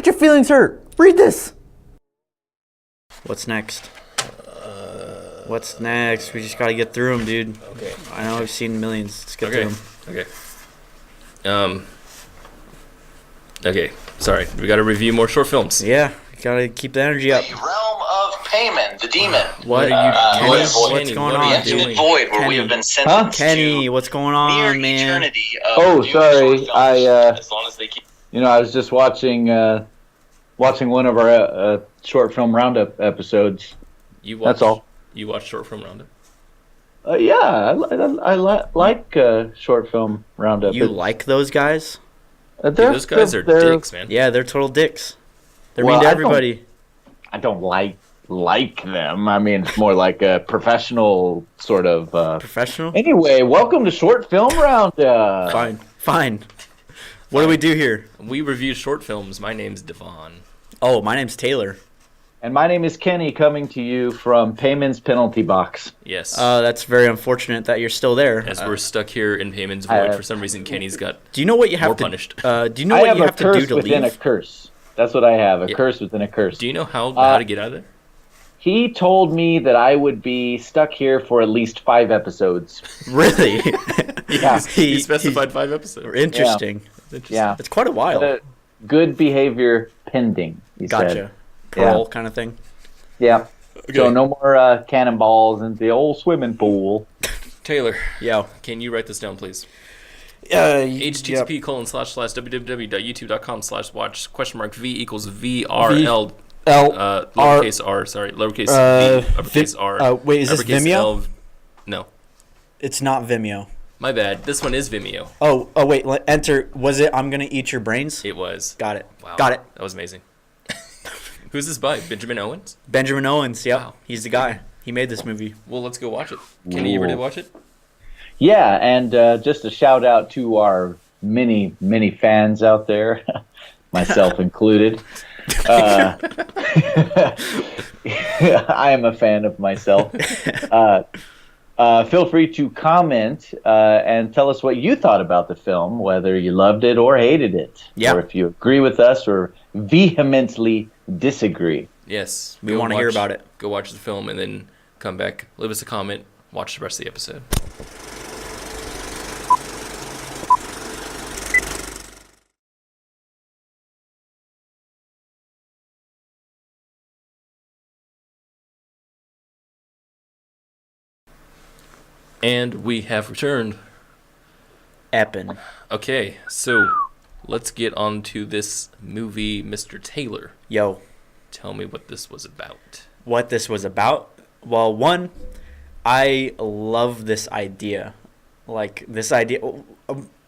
get your feelings hurt. Read this. What's next? What's next? We just gotta get through them, dude. Okay. I know I've seen millions. Let's get through them. Okay. Okay. Sorry, we got to review more short films. Yeah, gotta keep the energy up. The realm of Payman, the demon. What are you, Kenny? Void. What's going What on, are you The dude? infinite void where we Kenny. have been sentenced Kenny, to what's going on, near man? eternity of Oh, doing sorry. short films, as long as they keep. I was just watching one of our short film roundup episodes. That's all. You watch short film roundup? Yeah, I like short film roundup. You like those guys? Those guys are dicks, man. Yeah, they're total dicks. They're mean to everybody. I don't like them. I mean, it's more like a professional sort of. Professional? Anyway, welcome to Short Film Roundup. Fine. What do we do here? We review short films. My name's Devon. Oh, my name's Taylor. And my name is Kenny, coming to you from Payman's Penalty Box. Yes. That's very unfortunate that you're still there. As we're stuck here in Payman's void, for some reason, Kenny's got. Do you know what you have more to? punished. Do you know what you have to do to within leave? a curse. That's what I have. A curse within a curse. Do you know how to get out of there? He told me that I would be stuck here for at least 5 episodes. Really? Yeah. He specified 5 episodes. Interesting. Yeah. It's quite a while. Good behavior pending, he Gotcha. said. Parole kind of thing. Yeah. Okay. So no more cannonballs in the old swimming pool. Taylor, Yo. can you write this down, please? http://www.youtube.com/watch?v=v_r_l lowercase r, sorry, lowercase v, uppercase r. Wait, is this uppercase Vimeo? L, no, It's not Vimeo. my bad. This one is Vimeo. Oh, wait. Enter. Was it I'm Gonna Eat Your Brains? It was. Got it. Wow. Got it. That was amazing. Who's this by? Benjamin Owens? Benjamin Owens. Yep. Wow. He's the guy. He made this movie. Well, let's go watch it. Kenny, you ready to watch it? Yeah, and just a shout out to our many fans out there, myself included. I am a fan of myself. Feel free to comment and tell us what you thought about the film, whether you loved it or hated it, Yeah. or if you agree with us or vehemently disagree. Yes. We want to hear about it. Go watch the film and then come back, leave us a comment, watch the rest of the episode. And we have returned. Eppin. Okay, so let's get on to this movie, Mr. Taylor. Yo. Tell me what this was about. What this was about? Well, one, I love this idea. Like, this idea.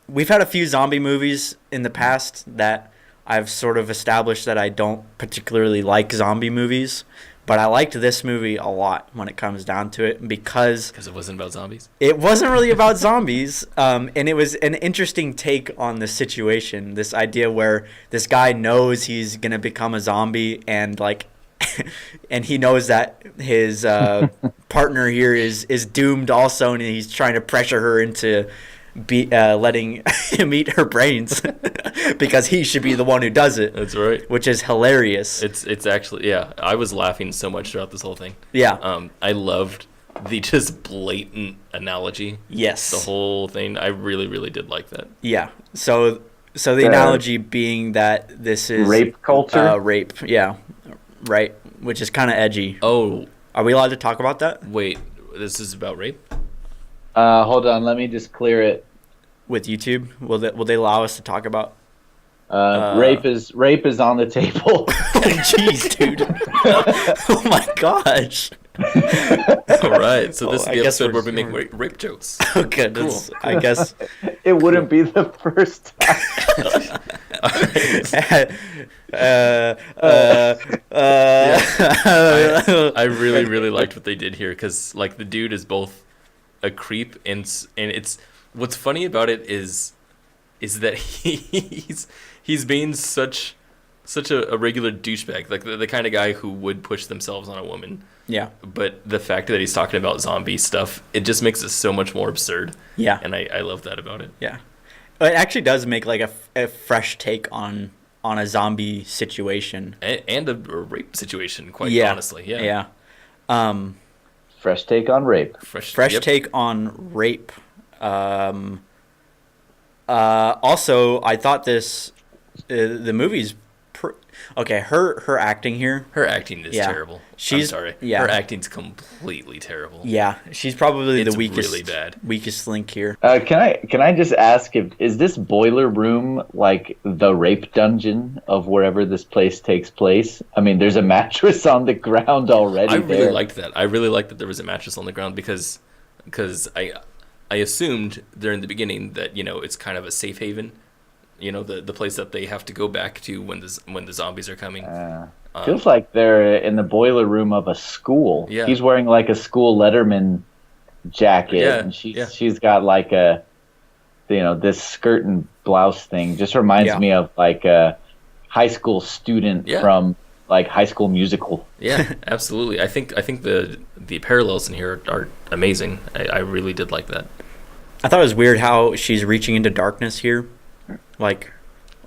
We've had a few zombie movies in the past that I've sort of established that I don't particularly like zombie movies. But I liked this movie a lot when it comes down to it because it wasn't about zombies? It wasn't really about zombies, and it was an interesting take on the situation. This idea where this guy knows he's going to become a zombie and, like, and he knows that his partner here is doomed also, and he's trying to pressure her into letting him eat her brains because he should be the one who does it. That's right. Which is hilarious. It's actually, yeah, I was laughing so much throughout this whole thing. Yeah. I loved the just blatant analogy. Yes. The whole thing. I really, really did like that. Yeah. So the analogy being that this is rape culture. Rape. Yeah. Right. Which is kind of edgy. Oh. Are we allowed to talk about that? Wait. This is about rape? Hold on. Let me just clear it. With YouTube, will they allow us to talk about? Rape is on the table. Jeez, dude. Oh my gosh. All right. So this is the episode where we make rape jokes. Okay. Cool. I guess it wouldn't be the first time. I really, really liked what they did here because, like, the dude is both a creep and it's what's funny about it is that he's being such a regular douchebag, like the kind of guy who would push themselves on a woman. Yeah. But the fact that he's talking about zombie stuff, it just makes it so much more absurd. Yeah. And I love that about it. Yeah. It actually does make like a fresh take on on a zombie situation. And a rape situation, quite honestly. Yeah. Fresh take on rape. Fresh take on rape. Also, I thought the movie's okay. Her acting here. Her acting is terrible. I'm sorry. Yeah. Her acting's completely terrible. Yeah, she's probably the weakest. Really bad. Weakest link here. Can I just ask, is this boiler room like the rape dungeon of wherever this place takes place? I mean, there's a mattress on the ground already. I really liked that. I really liked that there was a mattress on the ground because I assumed there in the beginning that it's kind of a safe haven. The place that they have to go back to when the zombies are coming. Feels like they're in the boiler room of a school. Yeah. He's wearing like a school Letterman jacket, and she's got like a, this skirt and blouse thing. Just reminds me of like a high school student from like High School Musical. Yeah, absolutely. I think the parallels in here are amazing. I really did like that. I thought it was weird how she's reaching into darkness here. Like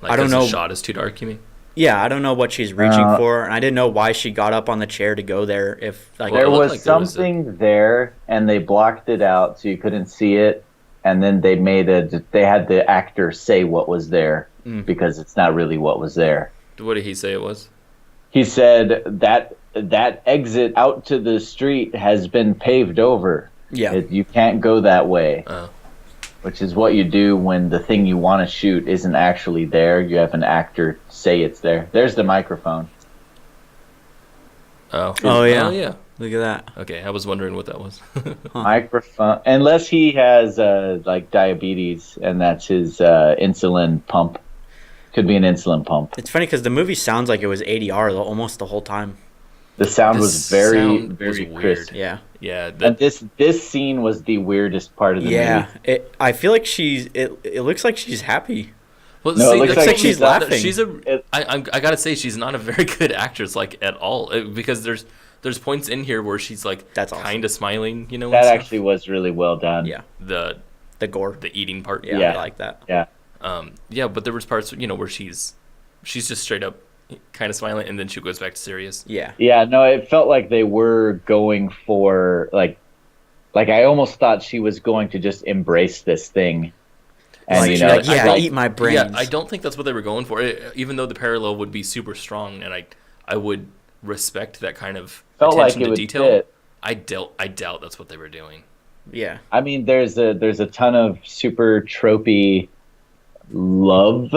I don't know. The shot is too dark, you mean? Yeah, I don't know what she's reaching for, and I didn't know why she got up on the chair to go there. If there was something there, and they blocked it out so you couldn't see it, and then they had the actor say what was there because it's not really what was there. What did he say it was? He said that exit out to the street has been paved over. Yeah, you can't go that way. Oh. Which is what you do when the thing you want to shoot isn't actually there. You have an actor say it's there. There's the microphone. Oh yeah. Oh, yeah. Look at that. Okay, I was wondering what that was. Microphone. Unless he has like diabetes and that's his insulin pump. Could be an insulin pump. It's funny because the movie sounds like it was ADR almost the whole time. The sound was very crisp. Yeah. Yeah. And this scene was the weirdest part of the movie. Yeah. I feel like it looks like she's happy. Well, no, see, it looks like she's laughing. I gotta say, she's not a very good actress, like at all, because there's points in here where she's like kind of smiling, That actually was really well done. Yeah. The gore, the eating part. Yeah, I like that. Yeah. Yeah, but there was parts, where she's just straight up kind of smiling, and then she goes back to serious. Yeah. Yeah. No, it felt like they were going for like I almost thought she was going to just embrace this thing. And eat my brains. Yeah, I don't think that's what they were going for. Even though the parallel would be super strong, and I would respect that kind of attention to detail. Fit. I doubt that's what they were doing. Yeah. I mean, there's a ton of super tropey love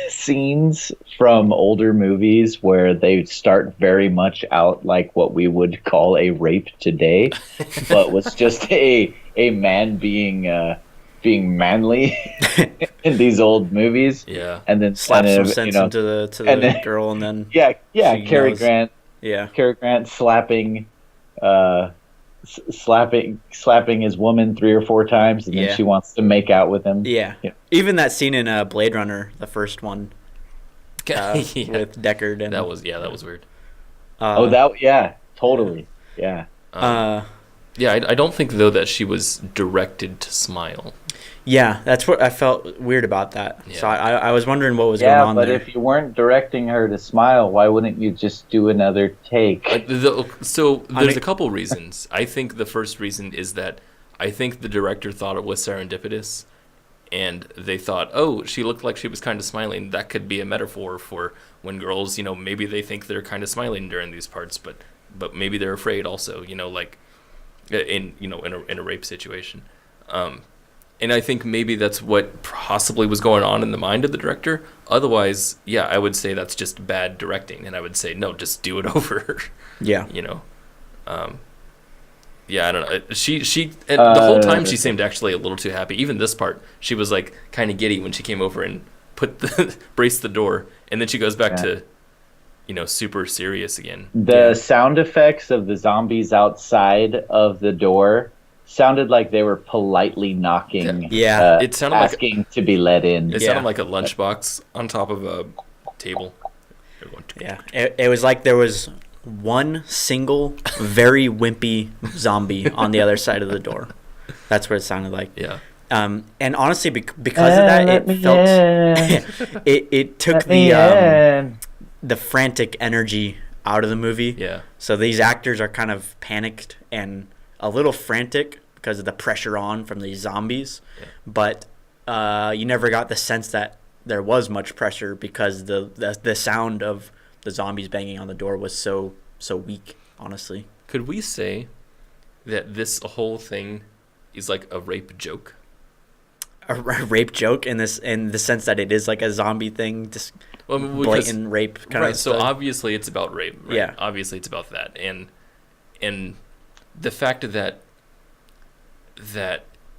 scenes from older movies where they start very much out like what we would call a rape today, but was just a man being manly in these old movies. Yeah. And then slap some sense into the girl, and then Cary Grant. Yeah. Cary Grant slapping his woman 3 or 4 times, and then she wants to make out with him. Yeah. Even that scene in Blade Runner, the first one, with Deckard, and that was weird. Totally. Yeah. I don't think though that she was directed to smile. Yeah, that's what I felt weird about that. Yeah. So I was wondering what was going on there. Yeah, but if you weren't directing her to smile, why wouldn't you just do another take? So there's a couple reasons. I think the first reason is that I think the director thought it was serendipitous, and they thought, oh, she looked like she was kind of smiling. That could be a metaphor for when girls, maybe they think they're kind of smiling during these parts, but maybe they're afraid also, like in a rape situation. And I think maybe that's what possibly was going on in the mind of the director. Otherwise, I would say that's just bad directing, and I would say no, just do it over. Yeah. I don't know. She the whole time she seemed actually a little too happy. Even this part, she was like kind of giddy when she came over and braced the door, and then she goes back to, super serious again. The sound effects of the zombies outside of the door sounded like they were politely knocking. Yeah, it sounded asking to be let in. It sounded like a lunchbox on top of a table. Yeah, it was like there was one single very wimpy zombie on the other side of the door. That's what it sounded like. Yeah. And honestly, because of that, it felt it took the frantic energy out of the movie. Yeah. So these actors are kind of panicked and a little frantic because of the pressure on from these zombies. Yeah. But you never got the sense that there was much pressure because the sound of the zombies banging on the door was so weak, honestly. Could we say that this whole thing is like a rape joke? A rape joke in the sense that it is like a zombie thing, just blatant rape kind of so stuff. Obviously it's about rape, right? Yeah. Obviously it's about that. And the fact that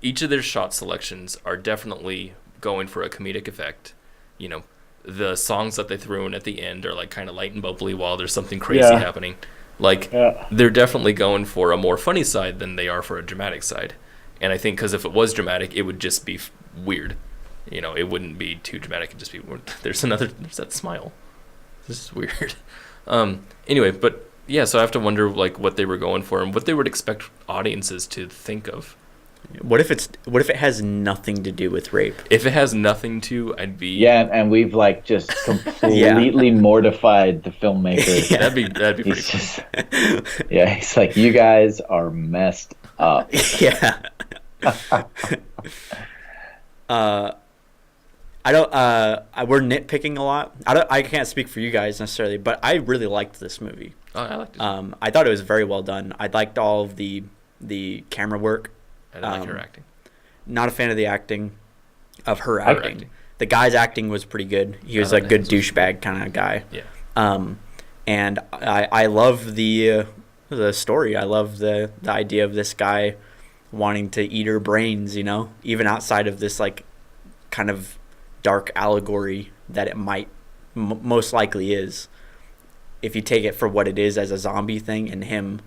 each of their shot selections are definitely going for a comedic effect. You know, the songs that they threw in at the end are like kind of light and bubbly while there's something crazy happening. Like, they're definitely going for a more funny side than they are for a dramatic side. And I think because if it was dramatic, it would just be weird. You know, it wouldn't be too dramatic. It'd just be weird. There's that smile. This is weird. Anyway, but yeah, so I have to wonder like what they were going for and what they would expect audiences to think of. What if it has nothing to do with rape? If it has nothing to, I'd be and we've like just completely mortified the filmmaker. That'd be pretty funny. He's like, you guys are messed up. Yeah. I don't. We're nitpicking a lot. I can't speak for you guys necessarily, but I really liked this movie. Oh, I liked it. I thought it was very well done. I liked all of the camera work. I didn't like her acting. Not a fan of the acting, of her acting. The guy's acting was pretty good. He was a good douchebag kind of guy. Yeah. And I love the story. I love the idea of this guy wanting to eat her brains. You know, even outside of this like kind of dark allegory that it might most likely is. If you take it for what it is as a zombie thing, and him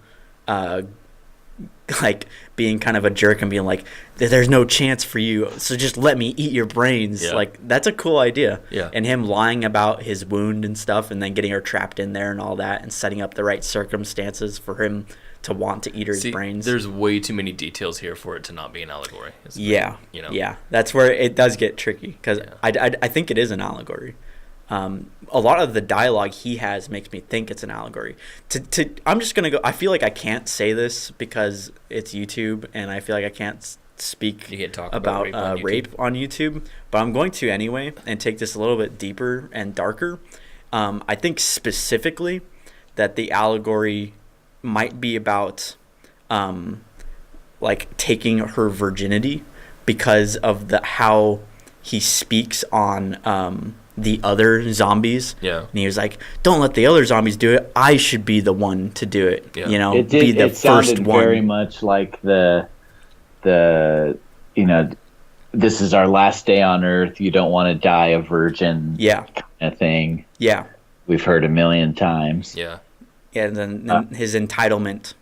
like being kind of a jerk and being like, there's no chance for you, so just let me eat your brains. Yeah. Like, that's a cool idea. Yeah. And him lying about his wound and stuff, and then getting her trapped in there and all that, and setting up the right circumstances for him to want to eat her brains. There's way too many details here for it to not be an allegory. Yeah. You know? Yeah. That's where it does get tricky, because I think it is an allegory. A lot of the dialogue he has makes me think it's an allegory. I'm just gonna go. I feel like I can't say this because it's YouTube, and I feel like I can't speak about rape on YouTube. But I'm going to anyway, and take this a little bit deeper and darker. I think specifically that the allegory might be about, like taking her virginity, because of how he speaks on the other zombies. Yeah. And he was like, don't let the other zombies do it. I should be the one to do it. Yeah. You know, be the first one. Very much like the this is our last day on earth. You don't want to die a virgin. Yeah. Kind of thing. Yeah. We've heard a million times. Yeah. Yeah. And then his entitlement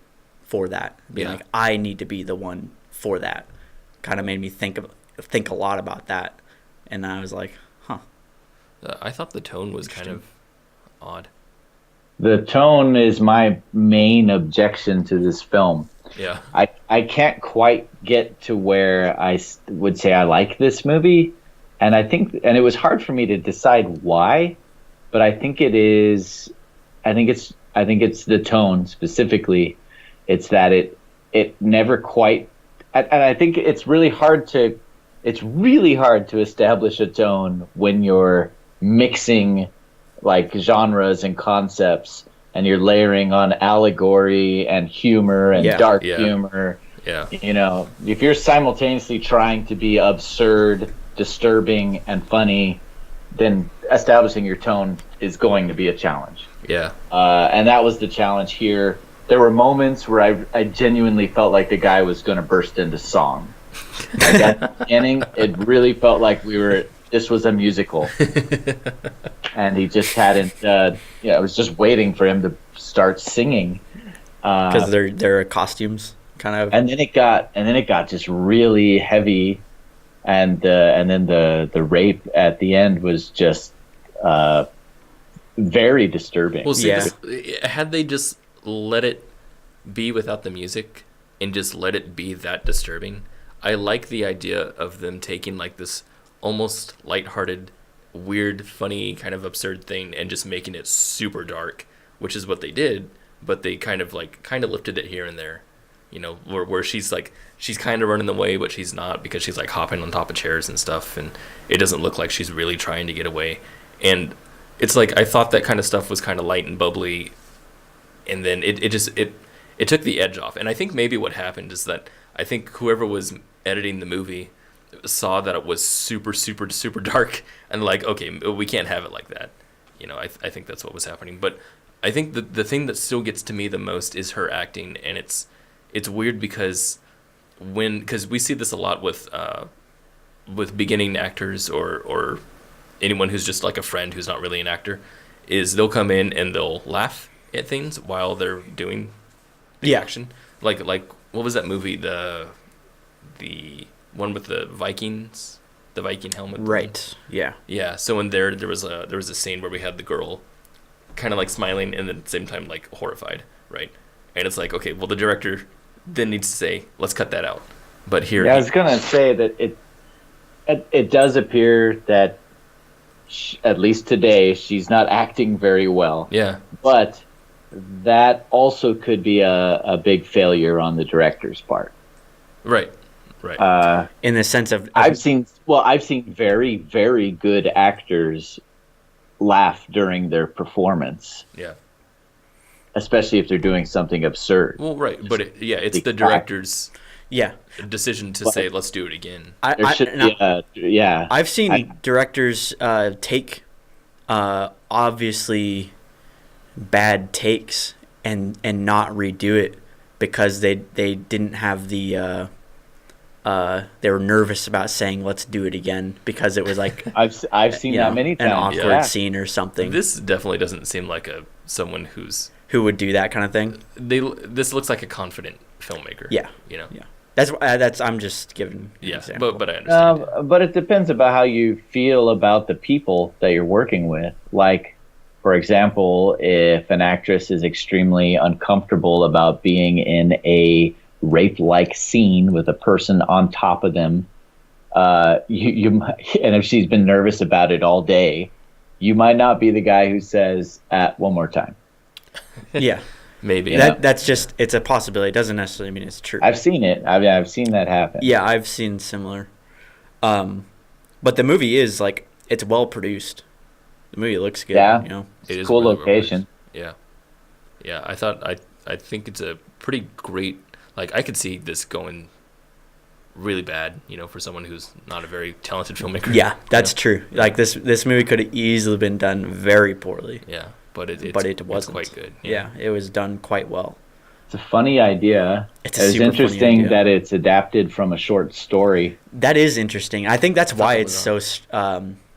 for that, being like, I need to be the one for that, kind of made me think a lot about that. And I was like, I thought the tone was kind of odd. The tone is my main objection to this film. Yeah. I can't quite get to where I would say I like this movie, and it was hard for me to decide why, but I think it's the tone specifically. It's that it never quite, and I think it's really hard to establish a tone when you're mixing like genres and concepts, and you're layering on allegory and humor and dark humor. Yeah. You know, if you're simultaneously trying to be absurd, disturbing, and funny, then establishing your tone is going to be a challenge. Yeah. And that was the challenge here. There were moments where I genuinely felt like the guy was going to burst into song. Like at the beginning, it really felt like this was a musical, and he just hadn't. I was just waiting for him to start singing, because they're costumes, kind of. And then it got just really heavy, and then the rape at the end was just very disturbing. Well, see, had they just let it be without the music and just let it be that disturbing, I like the idea of them taking like this almost lighthearted, weird, funny, kind of absurd thing and just making it super dark, which is what they did. But they kind of lifted it here and there, you know, where she's kind of running away, but she's not, because she's like hopping on top of chairs and stuff, and it doesn't look like she's really trying to get away. And it's like I thought that kind of stuff was kind of light and bubbly, and then it took the edge off. And I think maybe what happened is that I think whoever was editing the movie saw that it was super, super, super dark, and like, okay, we can't have it like that. You know, I think that's what was happening. But I think the thing that still gets to me the most is her acting, and it's weird because we see this a lot with beginning actors or anyone who's just like a friend who's not really an actor, is they'll come in and they'll laugh at things while they're doing the action. Like what was that movie, the one with the Vikings, the Viking helmet? Right. Yeah. Yeah. So in there was a scene where we had the girl kind of like smiling and at the same time like horrified, right? And it's like, okay, well, the director then needs to say, let's cut that out. But here, I was gonna say that it does appear that at least today she's not acting very well. Yeah. But that also could be a big failure on the director's part. Right. Right. In the sense of I've seen very, very good actors laugh during their performance. Yeah. Especially if they're doing something absurd. Well, right, but it's the director's decision to say, let's do it again. I've seen directors take obviously bad takes and not redo it because they didn't have the they were nervous about saying let's do it again because it was like I've seen that many times, an awkward scene or something. This definitely doesn't seem like someone who would do that kind of thing. This looks like a confident filmmaker. Yeah, you know. Yeah, that's I'm just giving. An example. but I understand. But it depends about how you feel about the people that you're working with. Like, for example, if an actress is extremely uncomfortable about being in a rape-like scene with a person on top of them, and if she's been nervous about it all day, you might not be the guy who says, one more time. Yeah, maybe. That's just, it's a possibility. It doesn't necessarily mean it's true. I've seen it. I've seen that happen. Yeah, I've seen similar. But the movie is like, it's well produced. The movie looks good. Yeah, you know, it's a cool really location. Yeah. I think it's a pretty great. Like, I could see this going really bad, you know, for someone who's not a very talented filmmaker. Yeah, that's true. Like, this movie could have easily been done very poorly. Yeah, but it wasn't. It's quite good. Yeah, it was done quite well. It's a funny idea. It's interesting that it's adapted from a short story. That is interesting. I think that's why it's so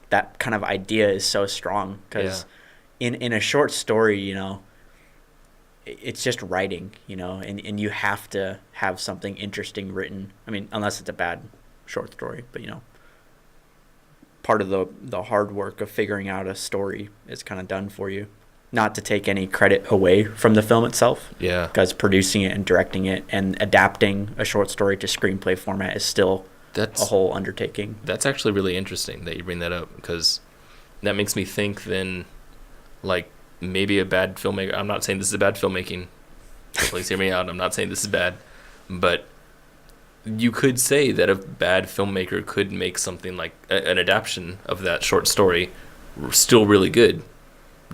that kind of idea is so strong, because in a short story, you know, it's just writing, you know, and you have to have something interesting written. I mean, unless it's a bad short story, but, you know, part of the hard work of figuring out a story is kind of done for you. Not to take any credit away from the film itself. Yeah. Because producing it and directing it and adapting a short story to screenplay format is still a whole undertaking. That's actually really interesting that you bring that up, because that makes me think then, like, maybe a bad filmmaker. I'm not saying this is a bad filmmaking. Please hear me out. I'm not saying this is bad. But you could say that a bad filmmaker could make something like an adaptation of that short story still really good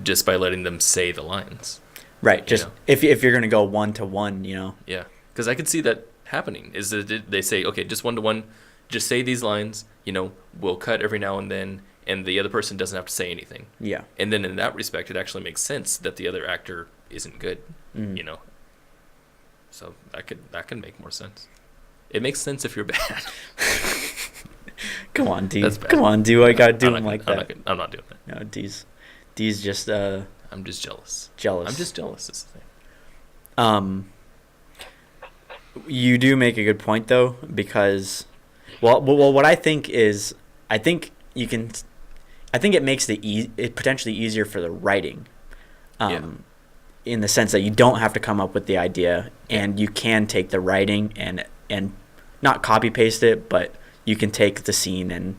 just by letting them say the lines. Right. Just if you're going to go 1-to-1, you know. Yeah. Because I could see that happening. Is that they say, okay, just 1-to-1, just say these lines, you know, we'll cut every now and then, and the other person doesn't have to say anything. Yeah. And then in that respect, it actually makes sense that the other actor isn't good, you know. So that could make more sense. It makes sense if you're bad. Come on, D. Come on, D. I gotta do him like that. I'm not doing that. No, D's just. I'm just jealous. I'm just jealous. Is the thing. You do make a good point though, because, well, what I think is, I think it makes it potentially easier for the writing, in the sense that you don't have to come up with the idea, and you can take the writing and not copy paste it, but you can take the scene and,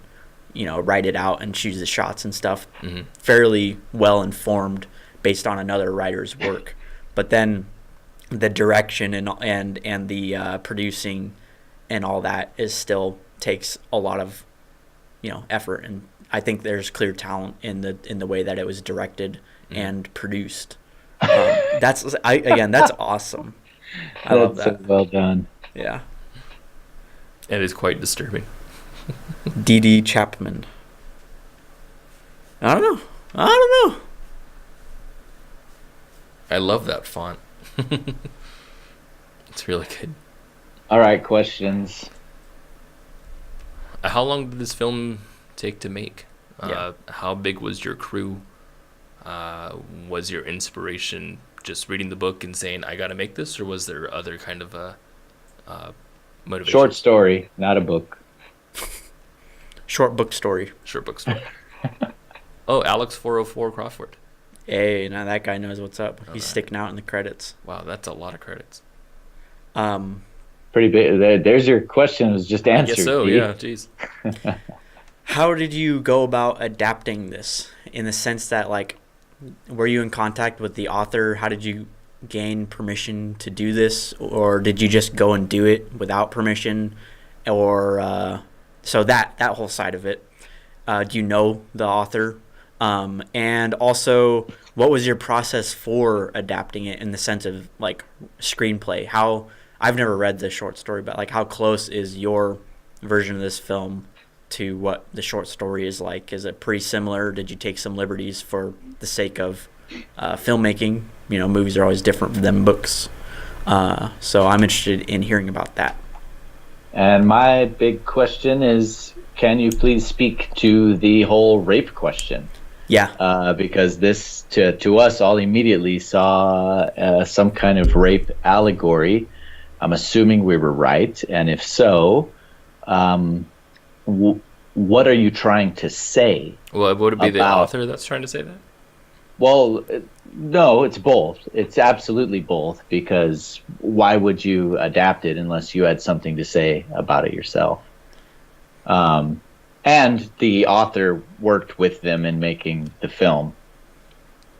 you know, write it out and choose the shots and stuff fairly well informed based on another writer's work. But then the direction and the producing and all that is still takes a lot of, you know, effort. And I think there's clear talent in the way that it was directed and produced. That's awesome. I love that. So well done. Yeah. It is quite disturbing. D.D. Chapman. I don't know. I love that font. It's really good. All right, questions. How long did this film take to make? Yeah. How big was your crew? Was your inspiration just reading the book and saying, I got to make this? Or was there other kind of motivation? Short story, not a book. Short book story. Short book story. Oh, Alex 404 Crawford. Hey, now that guy knows what's up. He's sticking out in the credits. Wow, that's a lot of credits. Pretty big. There's your question. It was just answered. I guess so, Pete. yeah, jeez. How did you go about adapting this? In the sense that, like, were you in contact with the author? How did you gain permission to do this? Or did you just go and do it without permission? Or, so that whole side of it. Do you know the author? And also, what was your process for adapting it in the sense of, like, screenplay? I've never read the short story, but, like, how close is your version of this film to what the short story is like? Is it pretty similar? Did you take some liberties for the sake of filmmaking? You know, movies are always different than books. So I'm interested in hearing about that. And my big question is, can you please speak to the whole rape question? Yeah. Because this, to us, all immediately saw some kind of rape allegory. I'm assuming we were right. And if so, what are you trying to say? Well, would it be the about- author that's trying to say that? Well, no, it's both. It's absolutely both, because why would you adapt it unless you had something to say about it yourself? And the author worked with them in making the film.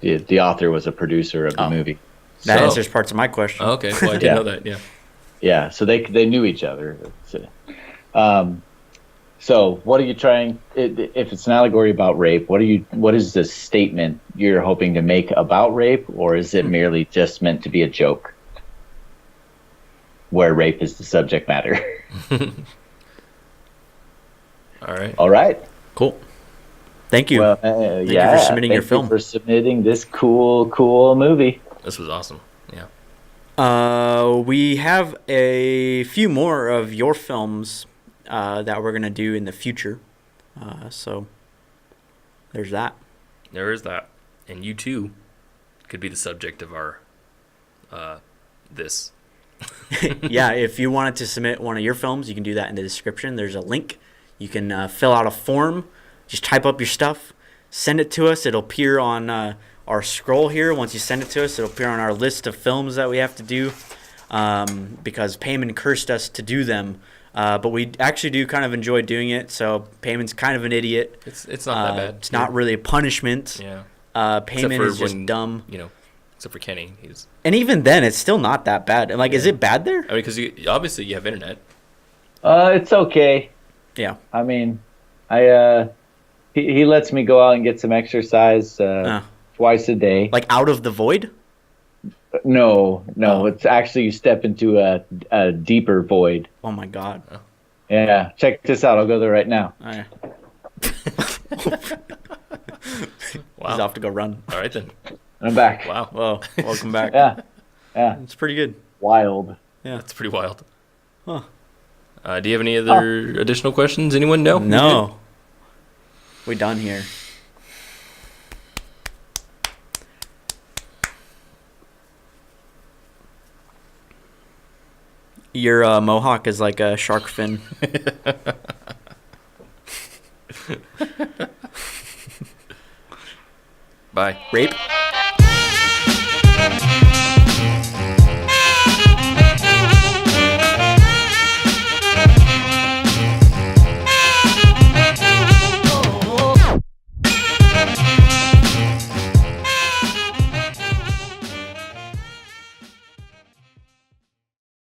The author was a producer of the movie. That So- answers parts of my question. Oh, okay, well, I didn't Yeah. know that, yeah. Yeah, so they knew each other. So what are you trying? If it's an allegory about rape, what is the statement you're hoping to make about rape, or is it merely just meant to be a joke, where rape is the subject matter? All right. All right. Cool. Thank you. Well, Thank you for submitting your film. Thank you for submitting this cool movie. This was awesome, yeah. We have a few more of your films that we're going to do in the future. So there's that. There is that. And you, too, could be the subject of our, this. Yeah, if you wanted to submit one of your films, you can do that in the description. There's a link. You can fill out a form. Just type up your stuff. Send it to us. It'll appear on our scroll here. Once you send it to us, it'll appear on our list of films that we have to do because Payman cursed us to do them. But we actually do kind of enjoy doing it. So Payman's kind of an idiot. It's not that bad. It's not really a punishment. Yeah. Payman for is just when, dumb. You know, except for Kenny. And even then, it's still not that bad. Like, is it bad there? I mean, because obviously you have internet. It's okay. Yeah. I mean, he lets me go out and get some exercise twice a day. Like out of the void? No, Oh. it's actually you step into a deeper void. Oh, my God. Yeah, check this out. I'll go there right now. All right. Wow. He's off to go run. All right, then. I'm back. Wow. Whoa. Welcome back. Yeah, It's pretty good. wild. Yeah. That's pretty wild. Huh. Do you have any other additional questions? Anyone? No? No. We done here. Your mohawk is like a shark fin. Bye. Rape?